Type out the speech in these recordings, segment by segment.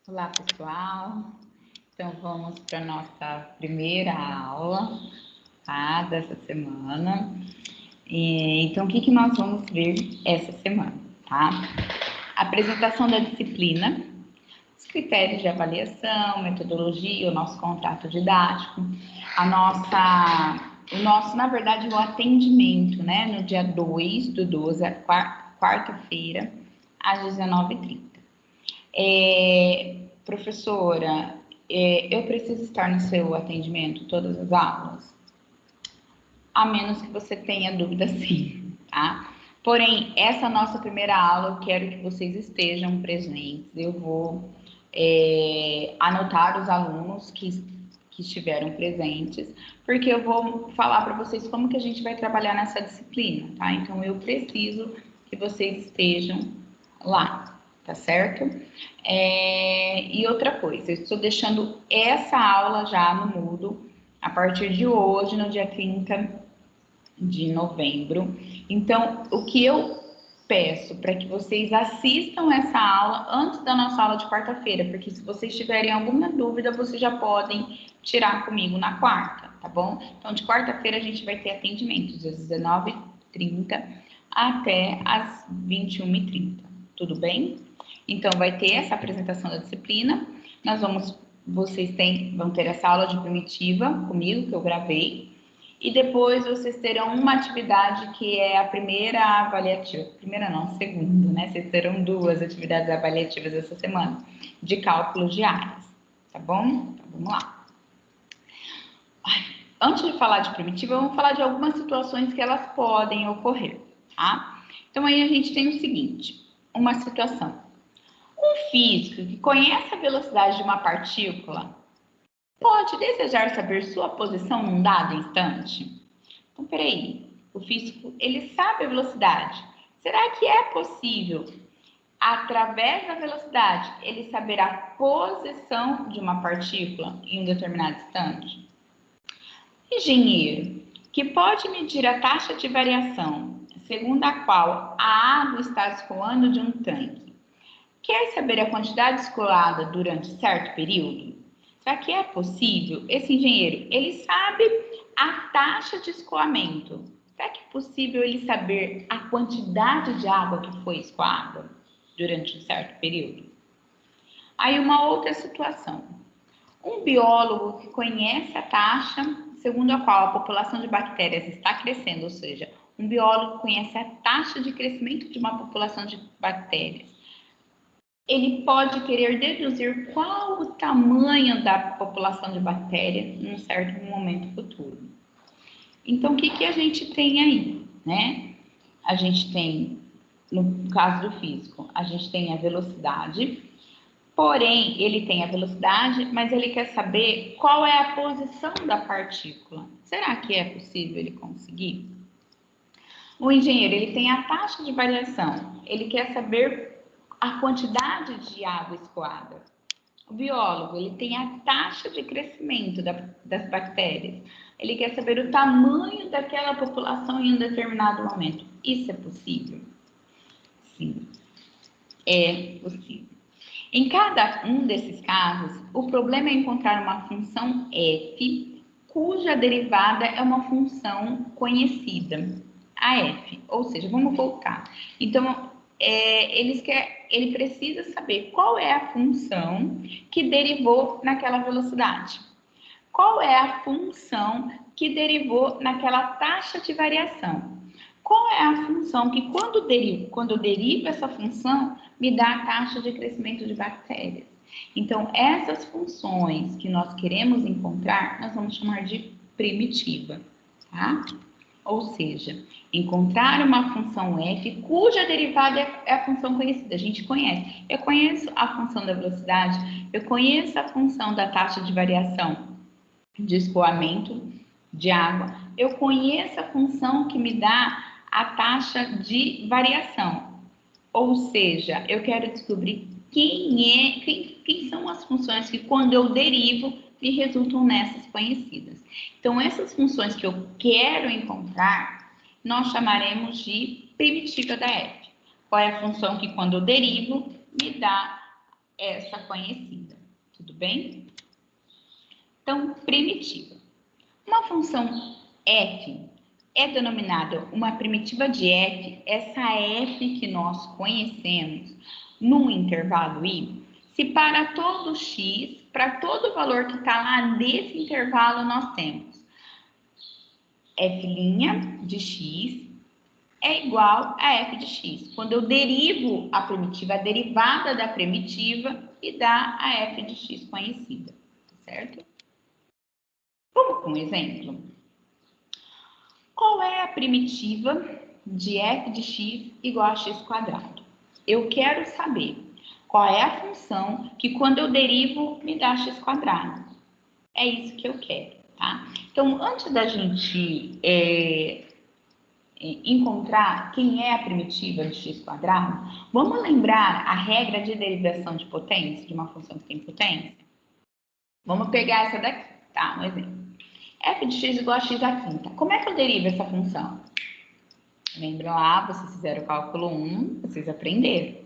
Olá, pessoal. Então, vamos para a nossa primeira aula, tá, dessa semana. Então, o que nós vamos ver essa semana, tá? Apresentação da disciplina, os critérios de avaliação, metodologia, o nosso contrato didático, na verdade, o atendimento, né, no dia 2 do 12, quarta-feira, às 19h30. Professora, eu preciso estar no seu atendimento todas as aulas? A menos que você tenha dúvida, sim, tá? Porém, essa nossa primeira aula, eu quero que vocês estejam presentes. Eu vou anotar os alunos que estiveram presentes, porque eu vou falar para vocês como que a gente vai trabalhar nessa disciplina, tá? Então, eu preciso que vocês estejam lá, tá certo? E outra coisa, eu estou deixando essa aula já no Moodle a partir de hoje, no dia 30 de novembro. Então, o que eu peço para que vocês assistam essa aula antes da nossa aula de quarta-feira, porque se vocês tiverem alguma dúvida, vocês já podem tirar comigo na quarta, tá bom? Então, de quarta-feira a gente vai ter atendimentos das 19h30 até as 21h30, tudo bem? Então, vai ter essa apresentação da disciplina, vocês vão ter essa aula de primitiva comigo, que eu gravei, e depois vocês terão uma atividade que é a primeira avaliativa. Primeira não, segunda, né? Vocês terão duas atividades avaliativas essa semana, de cálculo de áreas, tá bom? Então, vamos lá. Antes de falar de primitiva, vamos falar de algumas situações que elas podem ocorrer, tá? Então, aí a gente tem o seguinte, uma situação. Um físico que conhece a velocidade de uma partícula pode desejar saber sua posição num dado instante? Então, peraí, o físico, ele sabe a velocidade. Será que é possível, através da velocidade, ele saber a posição de uma partícula em um determinado instante? Engenheiro, que pode medir a taxa de variação, segundo a qual a água está escoando de um tanque, quer saber a quantidade escoada durante certo período? Será que é possível? Esse engenheiro, ele sabe a taxa de escoamento. Será que é possível ele saber a quantidade de água que foi escoada durante um certo período? Aí uma outra situação. Um biólogo que conhece a taxa segundo a qual a população de bactérias está crescendo, ou seja, um biólogo conhece a taxa de crescimento de uma população de bactérias. Ele pode querer deduzir qual o tamanho da população de bactérias em um certo momento futuro. Então, o que a gente tem aí, né? A gente tem, no caso do físico, a gente tem a velocidade, porém, ele tem a velocidade, mas ele quer saber qual é a posição da partícula. Será que é possível ele conseguir? O engenheiro, ele tem a taxa de variação, ele quer saber a quantidade de água escoada. O biólogo, ele tem a taxa de crescimento das bactérias. Ele quer saber o tamanho daquela população em um determinado momento. Isso é possível? Sim, é possível. Em cada um desses casos, o problema é encontrar uma função f cuja derivada é uma função conhecida, a f. Ou seja, vamos voltar. Então, ele precisa saber qual é a função que derivou naquela velocidade. Qual é a função que derivou naquela taxa de variação? Qual é a função que, quando eu derivo essa função, me dá a taxa de crescimento de bactérias? Então, essas funções que nós queremos encontrar, nós vamos chamar de primitiva, tá? Ou seja, encontrar uma função f cuja derivada é a função conhecida. A gente conhece. Eu conheço a função da velocidade, eu conheço a função da taxa de variação de escoamento de água, eu conheço a função que me dá a taxa de variação. Ou seja, eu quero descobrir quem são as funções que, quando eu derivo, me resultam nessas conhecidas. Então, essas funções que eu quero encontrar, nós chamaremos de primitiva da f. Qual é a função que, quando eu derivo, me dá essa conhecida? Tudo bem? Então, primitiva. Uma função f é denominada uma primitiva de f, essa f que nós conhecemos no intervalo i, se para todo x, para todo valor que está lá nesse intervalo, nós temos f' de x é igual a f de x. Quando eu derivo a primitiva, a derivada da primitiva, e dá a f de x conhecida, certo? Vamos com um exemplo? Qual é a primitiva de f de x igual a x quadrado? Eu quero saber qual é a função que quando eu derivo me dá x quadrado. É isso que eu quero, tá? Então, antes da gente encontrar quem é a primitiva de x quadrado, vamos lembrar a regra de derivação de potência, de uma função que tem potência? Vamos pegar essa daqui, tá? Um exemplo. F de x igual a x à quinta. Como é que eu derivo essa função? Lembra lá, vocês fizeram o cálculo 1, vocês aprenderam.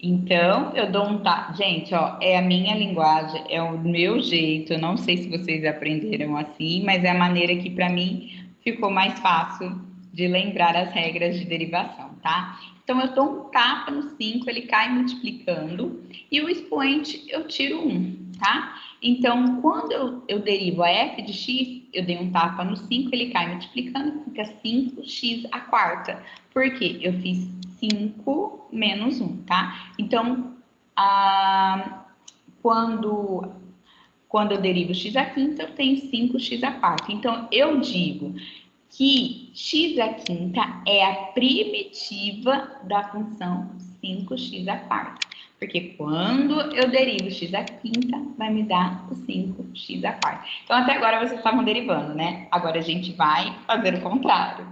Então, eu dou um tá. Gente, ó, é a minha linguagem, é o meu jeito. Eu não sei se vocês aprenderam assim, mas é a maneira que para mim ficou mais fácil de lembrar as regras de derivação, tá? Então, eu dou um tapa no 5, ele cai multiplicando, e o expoente eu tiro 1, tá? Então, quando eu derivo a f de x, eu dei um tapa no 5, ele cai multiplicando, fica 5x à quarta. Por quê? Eu fiz 5 menos 1, tá? Então, quando eu derivo x à quinta, eu tenho 5x à quarta. Então, eu digo que x à quinta é a primitiva da função 5x à quarta. Porque quando eu derivo x à quinta, vai me dar o 5x à quarta. Então, até agora vocês estavam derivando, né? Agora a gente vai fazer o contrário.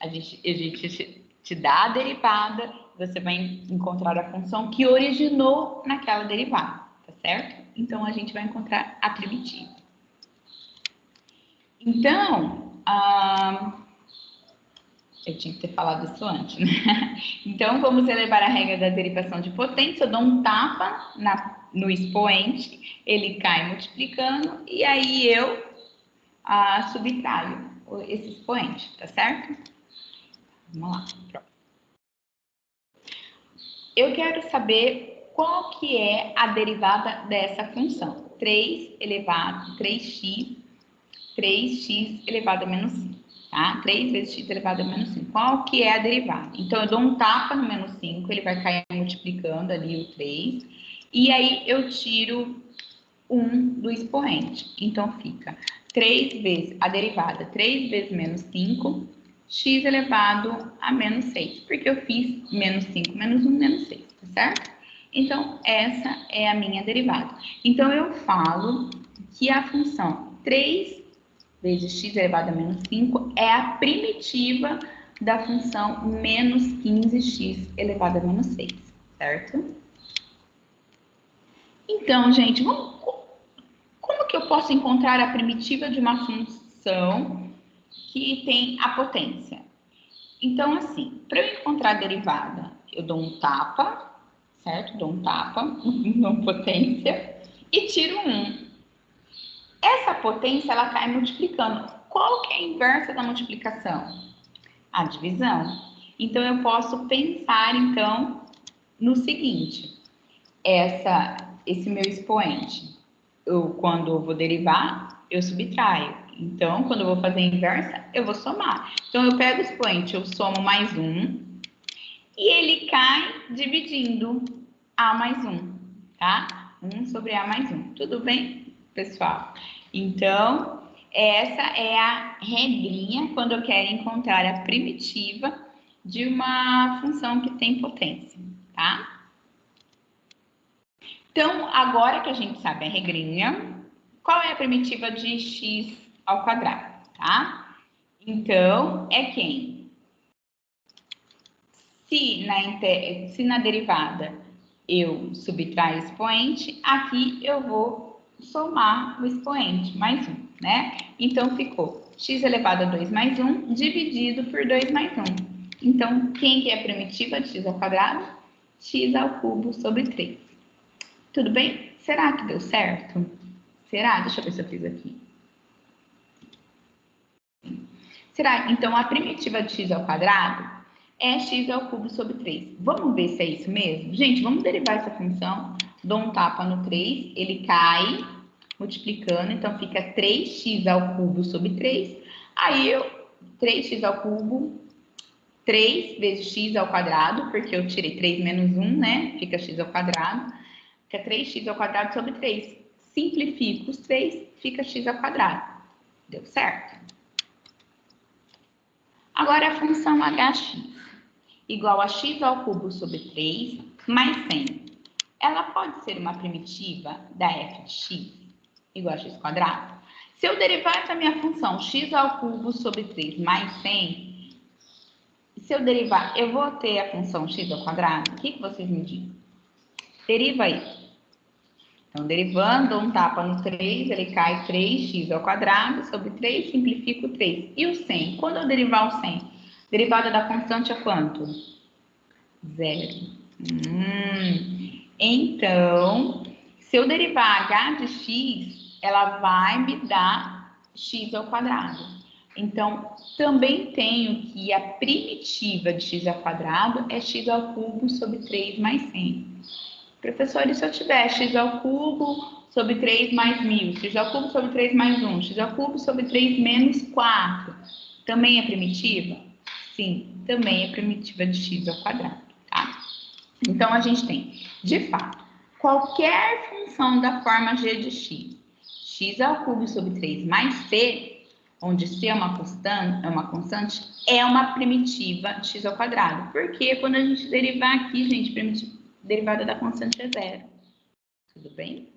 A gente te dá a derivada, você vai encontrar a função que originou naquela derivada, tá certo? Então, a gente vai encontrar a primitiva. Então, eu tinha que ter falado isso antes, né? Então, vamos elevar a regra da derivação de potência. Eu dou um tapa no expoente, ele cai multiplicando, e aí eu subtraio esse expoente, tá certo? Vamos lá, pronto. Eu quero saber qual que é a derivada dessa função. 3x elevado a menos 5, tá? 3 vezes x elevado a menos 5. Qual que é a derivada? Então, eu dou um tapa no menos 5, ele vai cair multiplicando ali o 3, e aí eu tiro 1 do expoente. Então, fica 3 vezes, a derivada, 3 vezes menos 5, x elevado a menos 6, porque eu fiz menos 5 menos 1, menos 6, tá certo? Então, essa é a minha derivada. Então, eu falo que a função 3 vezes x elevado a menos 5 é a primitiva da função menos 15x elevado a menos 6, certo? Então, gente, como que eu posso encontrar a primitiva de uma função que tem a potência? Então, assim, para eu encontrar a derivada, eu dou um tapa, certo? Dou um tapa na potência e tiro 1. Essa potência, ela cai multiplicando. Qual que é a inversa da multiplicação? A divisão. Então, eu posso pensar, então, no seguinte. Esse meu expoente, quando eu vou derivar, eu subtraio. Então, quando eu vou fazer a inversa, eu vou somar. Então, eu pego o expoente, eu somo mais 1, e ele cai dividindo a mais 1, tá? 1 sobre a mais 1. Tudo bem, pessoal? Então, essa é a regrinha quando eu quero encontrar a primitiva de uma função que tem potência, tá? Então, agora que a gente sabe a regrinha, qual é a primitiva de x ao quadrado, tá? Então, é quem? Se na derivada eu subtrair o expoente, aqui eu vou somar o expoente, mais 1, né? Então, ficou x elevado a 2 mais 1 dividido por 2 mais 1. Então, quem que é a primitiva de x ao quadrado? X ao cubo sobre 3. Tudo bem? Será que deu certo? Será? Deixa eu ver se eu fiz aqui. Será? Então, a primitiva de x ao quadrado é x ao cubo sobre 3. Vamos ver se é isso mesmo? Gente, vamos derivar essa função. Dou um tapa no 3, ele cai, multiplicando, então fica 3x ao cubo sobre 3. Aí, 3x ao cubo, 3 vezes x ao quadrado, porque eu tirei 3 menos 1, né? Fica x ao quadrado. Fica 3x ao quadrado sobre 3. Simplifico os 3, fica x ao quadrado. Deu certo? Agora, a função hx igual a x ao cubo sobre 3 mais 100. Ela pode ser uma primitiva da f de x igual a x quadrado? Se eu derivar essa minha função x ao cubo sobre 3 mais 100, se eu derivar, eu vou ter a função x ao quadrado? O que vocês me dizem? Deriva aí. Então, derivando, dou um tapa no 3, ele cai 3x ao quadrado sobre 3, simplifico 3. E o 100? Quando eu derivar o 100? Derivada da constante é quanto? 0. Então, se eu derivar h de x, ela vai me dar x ao quadrado. Então, também tenho que a primitiva de x ao quadrado é x ao cubo sobre 3 mais 100. Professor, e se eu tiver x ao cubo sobre 3 mais 1000, x ao cubo sobre 3 mais 1, x ao cubo sobre 3 menos 4, também é primitiva? Sim, também é primitiva de x ao quadrado, tá? Então, a gente tem, de fato, qualquer função da forma g de x ao cubo sobre 3 mais c, onde c é uma constante, é uma primitiva de x ao quadrado. Porque quando a gente derivar aqui, gente, derivada da constante é 0. Tudo bem?